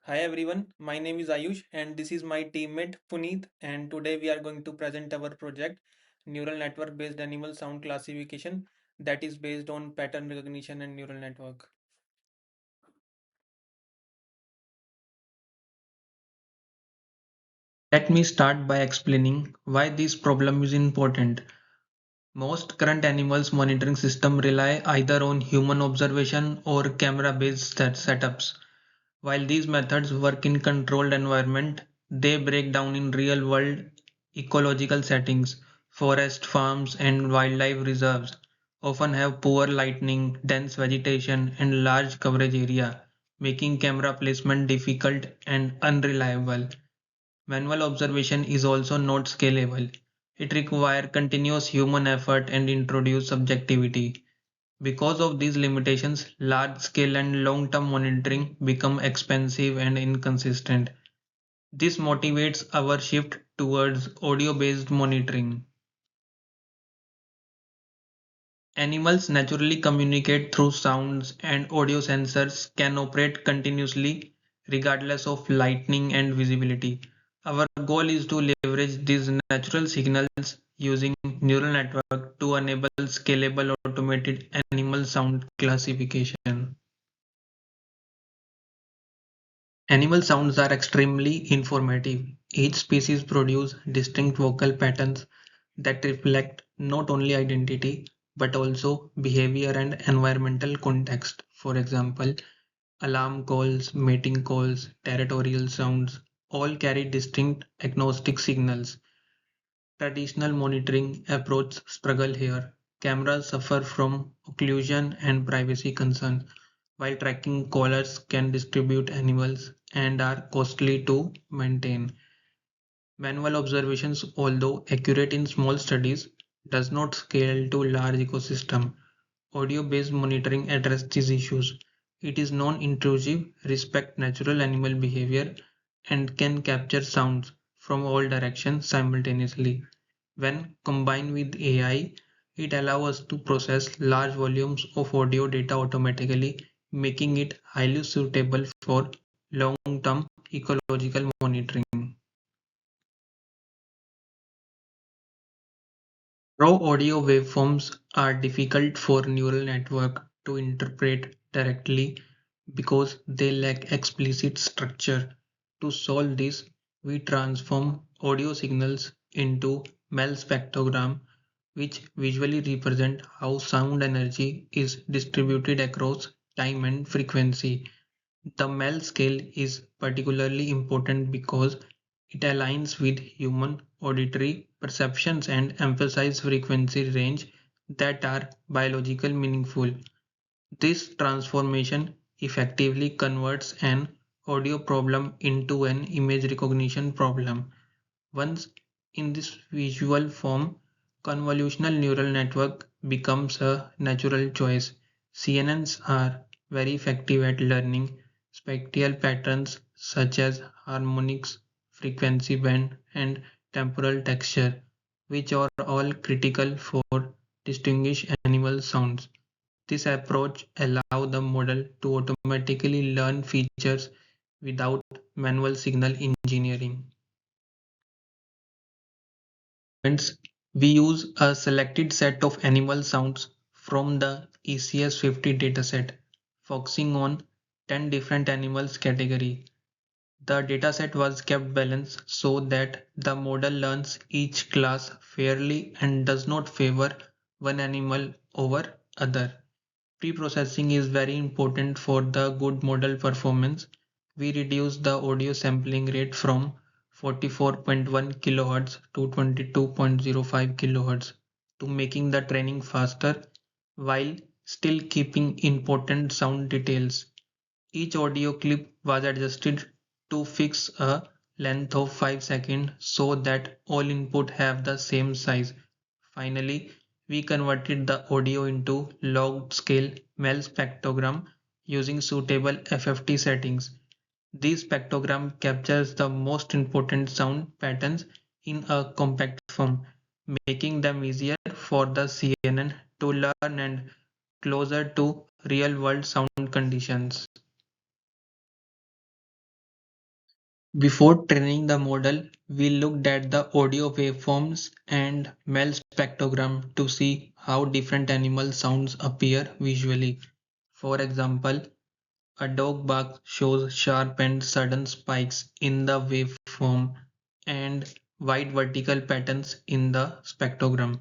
Hi everyone, my name is Ayush and this is my teammate Puneet, and today we are going to present our project neural network based animal sound classification that is based on pattern recognition and neural network. Let me start by explaining why this problem is important. Most current animals monitoring systems rely either on human observation or camera-based setups. While these methods work in controlled environment, they break down in real-world ecological settings. Forest farms and wildlife reserves often have poor lighting, dense vegetation, and large coverage area, making camera placement difficult and unreliable. Manual observation is also not scalable. It requires continuous human effort and introduce subjectivity. Because of these limitations, large scale and long term monitoring become expensive and inconsistent. This motivates our shift towards audio based monitoring. Animals naturally communicate through sounds, and audio sensors can operate continuously regardless of lighting and visibility. Our goal is to leverage these natural signals using neural network to enable scalable automated animal sound classification. Animal sounds are extremely informative. Each species produce distinct vocal patterns that reflect not only identity but also behavior and environmental context. For example, alarm calls, mating calls, territorial sounds all carry distinct agnostic signals. Traditional monitoring approaches struggle here. Cameras suffer from occlusion and privacy concerns, while tracking collars can distribute animals and are costly to maintain. Manual observations, although accurate in small studies, does not scale to large ecosystem. Audio-based monitoring addresses these issues. It is non-intrusive, respect natural animal behavior, and can capture sounds from all directions simultaneously. When combined with AI, it allows us to process large volumes of audio data automatically, making it highly suitable for long-term ecological monitoring. Raw audio waveforms are difficult for neural network to interpret directly because they lack explicit structure. To solve this, we transform audio signals into Mel spectrogram, which visually represent how sound energy is distributed across time and frequency. The Mel scale is particularly important because it aligns with human auditory perceptions and emphasizes frequency range that are biological meaningful. This transformation effectively converts an audio problem into an image recognition problem. Once in this visual form, convolutional neural network becomes a natural choice. CNNs are very effective at learning spatial patterns such as harmonics, frequency band, and temporal texture, which are all critical for distinguish animal sounds. This approach allows the model to automatically learn features without manual signal engineering. We use a selected set of animal sounds from the ECS50 dataset, focusing on 10 different animals category. The dataset was kept balanced so that the model learns each class fairly and does not favor one animal over other. Pre-processing is very important for the good model performance. We reduce the audio sampling rate from 44.1 kHz to 22.05 kHz to making the training faster while still keeping important sound details. Each audio clip was adjusted to fix a length of 5 seconds so that all input have the same size. Finally, we converted the audio into log scale MEL spectrogram using suitable FFT settings. This spectrogram captures the most important sound patterns in a compact form, making them easier for the CNN to learn and closer to real world sound conditions. Before training the model, we looked at the audio waveforms and MEL spectrogram to see how different animal sounds appear visually. For example, a dog bark shows sharp and sudden spikes in the waveform and wide vertical patterns in the spectrogram,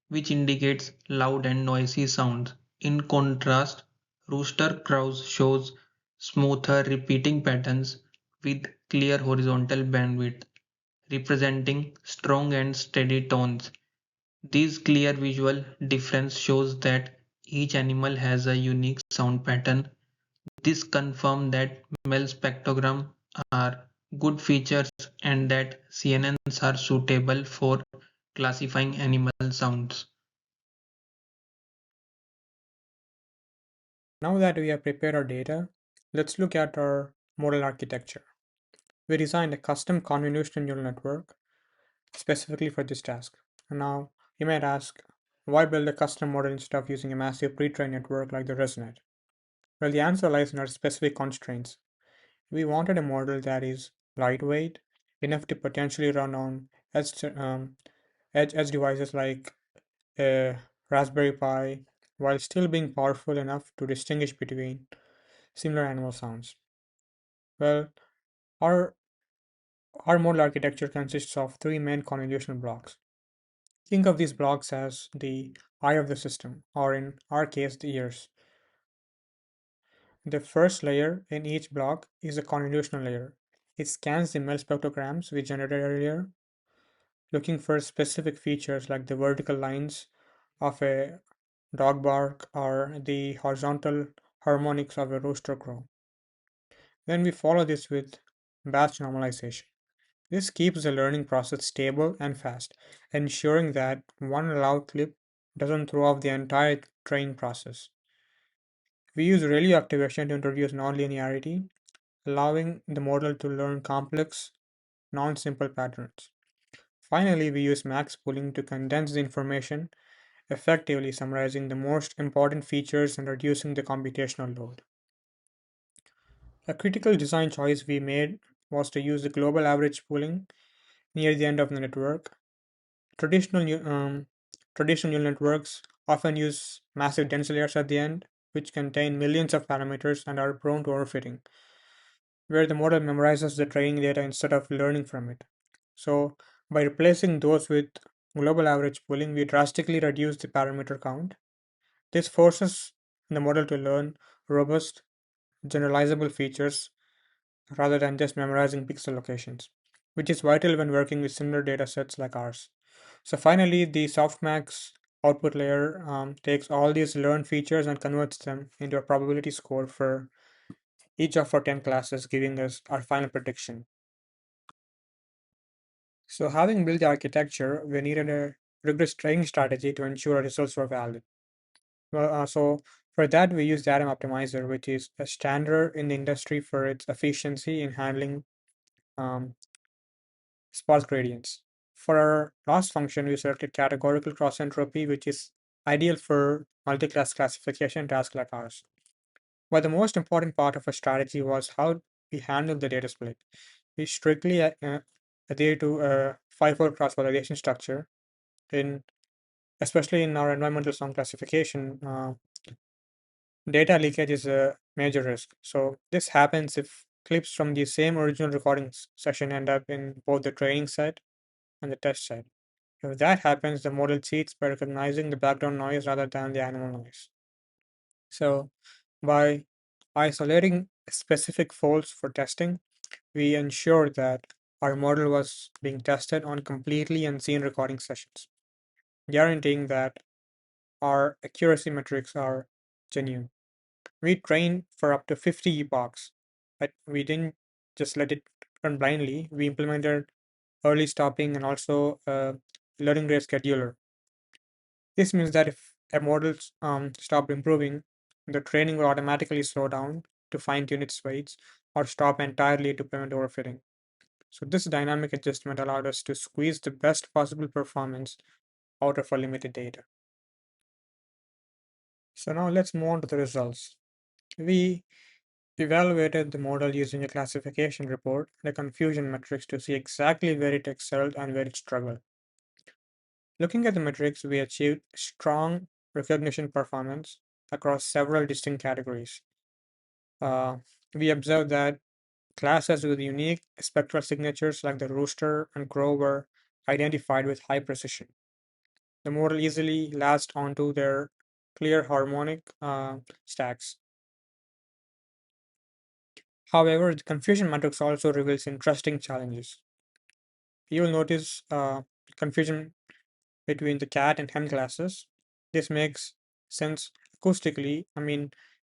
which indicates loud and noisy sounds. In contrast, rooster crows shows smoother repeating patterns with clear horizontal bandwidth, representing strong and steady tones. This clear visual difference shows that each animal has a unique sound pattern. This confirms that MEL spectrograms are good features and that CNNs are suitable for classifying animal sounds. Now that we have prepared our data, let's look at our model architecture. We designed a custom convolutional neural network specifically for this task. And now you might ask, why build a custom model instead of using a massive pre-trained network like the ResNet? Well, the answer lies in our specific constraints. We wanted a model that is lightweight, enough to potentially run on edge devices like a Raspberry Pi, while still being powerful enough to distinguish between similar animal sounds. Well, our, our model architecture consists of three main convolutional blocks. Think of these blocks as the eye of the system, or in our case, the ears. The first layer in each block is a convolutional layer. It scans the MEL spectrograms we generated earlier, looking for specific features like the vertical lines of a dog bark or the horizontal harmonics of a rooster crow. Then we follow this with batch normalization. This keeps the learning process stable and fast, ensuring that one loud clip doesn't throw off the entire training process. We use ReLU activation to introduce nonlinearity, allowing the model to learn complex, non-simple patterns. Finally, we use max pooling to condense the information, effectively summarizing the most important features and reducing the computational load. A critical design choice we made was to use the global average pooling near the end of the network. Traditional, traditional neural networks often use massive density layers at the end, which contain millions of parameters and are prone to overfitting, where the model memorizes the training data instead of learning from it. So, by replacing those with global average pooling, we drastically reduce the parameter count. This forces the model to learn robust, generalizable features rather than just memorizing pixel locations, which is vital when working with similar data sets like ours. So finally, the softmax output layer takes all these learned features and converts them into a probability score for each of our 10 classes, giving us our final prediction. So having built the architecture, we needed a rigorous training strategy to ensure our results were valid. So for that, we use the Atom Optimizer, which is a standard in the industry for its efficiency in handling um, sparse gradients. For our loss function, we selected categorical cross entropy, which is ideal for multi-class classification tasks like ours. But the most important part of our strategy was how we handle the data split. We strictly adhere to a 5-fold cross-validation structure, in especially in our environmental sound classification. Data leakage is a major risk. So this happens if clips from the same original recording session end up in both the training set and the test set. If that happens, the model cheats by recognizing the background noise rather than the animal noise. So, by isolating specific folds for testing, we ensured that our model was being tested on completely unseen recording sessions, guaranteeing that our accuracy metrics are genuine. We trained for up to 50 epochs, but we didn't just let it run blindly. We implemented early stopping and also a learning rate scheduler. This means that if a model stopped improving, the training will automatically slow down to fine tune its weights or stop entirely to prevent overfitting. So, this dynamic adjustment allowed us to squeeze the best possible performance out of our limited data. So, now let's move on to the results. We evaluated the model using a classification report and a confusion matrix to see exactly where it excelled and where it struggled. Looking at the metrics, we achieved strong recognition performance across several distinct categories. Uh, we observed that classes with unique spectral signatures like the rooster and crow were identified with high precision. The model easily latched onto their clear harmonic stacks. However, the confusion matrix also reveals interesting challenges. You'll notice confusion between the cat and hen classes. This makes sense acoustically. I mean,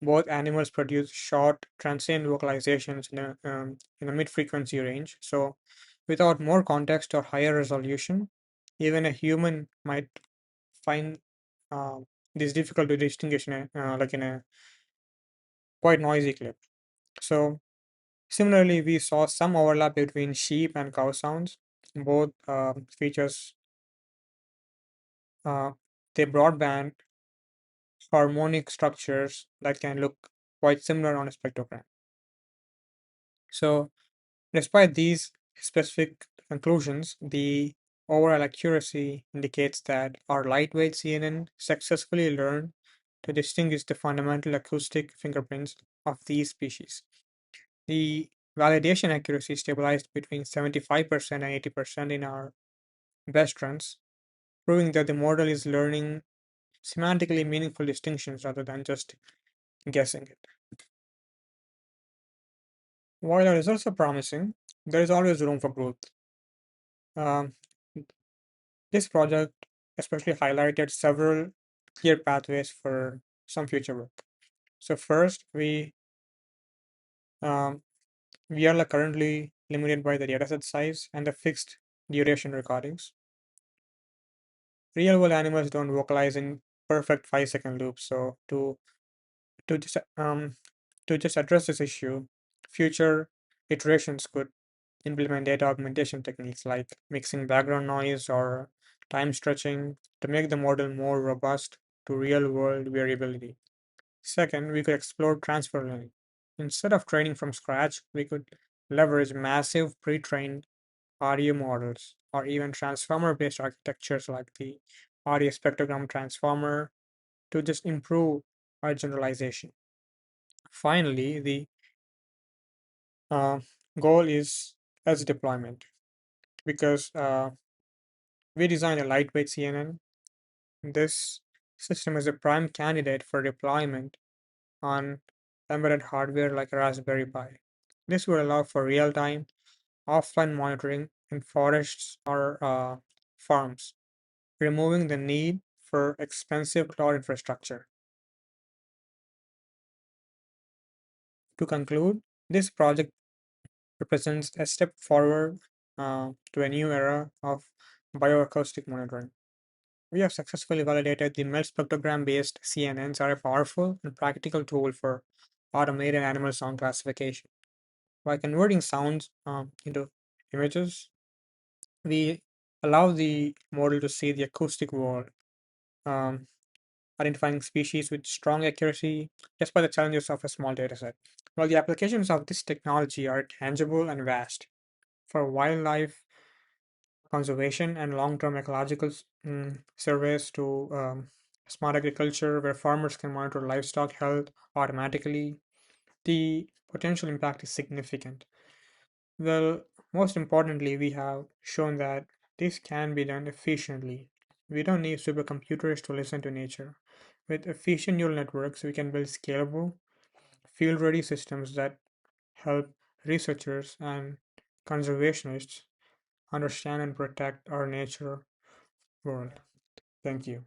both animals produce short, transient vocalizations in a mid frequency range. So, without more context or higher resolution, even a human might find uh, this difficult to distinguish like in a quite noisy clip. So, similarly, we saw some overlap between sheep and cow sounds. Both features uh, they broadband harmonic structures that can look quite similar on a spectrogram. So, despite these specific conclusions, the overall accuracy indicates that our lightweight CNN successfully learned to distinguish the fundamental acoustic fingerprints of these species. The validation accuracy stabilized between 75% and 80% in our best runs, proving that the model is learning semantically meaningful distinctions rather than just guessing it. While our results are promising, there is always room for growth. Um, this project especially highlighted several clear pathways for some future work. So first, um, we are like currently limited by the dataset size and the fixed duration recordings. Real world animals don't vocalize in perfect 5-second loops. So to just to just address this issue, future iterations could implement data augmentation techniques like mixing background noise or time stretching to make the model more robust to real world variability. Second, we could explore transfer learning. Instead of training from scratch, we could leverage massive pre trained audio models or even transformer based architectures like the audio spectrogram transformer to just improve our generalization. Finally, the uh, goal is as deployment because we designed a lightweight CNN. This system is a prime candidate for deployment on embedded hardware like Raspberry Pi. This would allow for real time offline monitoring in forests or farms, removing the need for expensive cloud infrastructure. To conclude, this project represents a step forward to a new era of bioacoustic monitoring. We have successfully validated the MEL spectrogram based CNNs are a powerful and practical tool for automated animal sound classification. By converting sounds into images, we allow the model to see the acoustic world, um, identifying species with strong accuracy despite the challenges of a small dataset. While the applications of this technology are tangible and vast, for wildlife conservation and long-term ecological surveys to smart agriculture where farmers can monitor livestock health automatically, the potential impact is significant. Well, most importantly, we have shown that this can be done efficiently. We don't need supercomputers to listen to nature. With efficient neural networks, we can build scalable, field ready systems that help researchers and conservationists understand and protect our nature world. Thank you.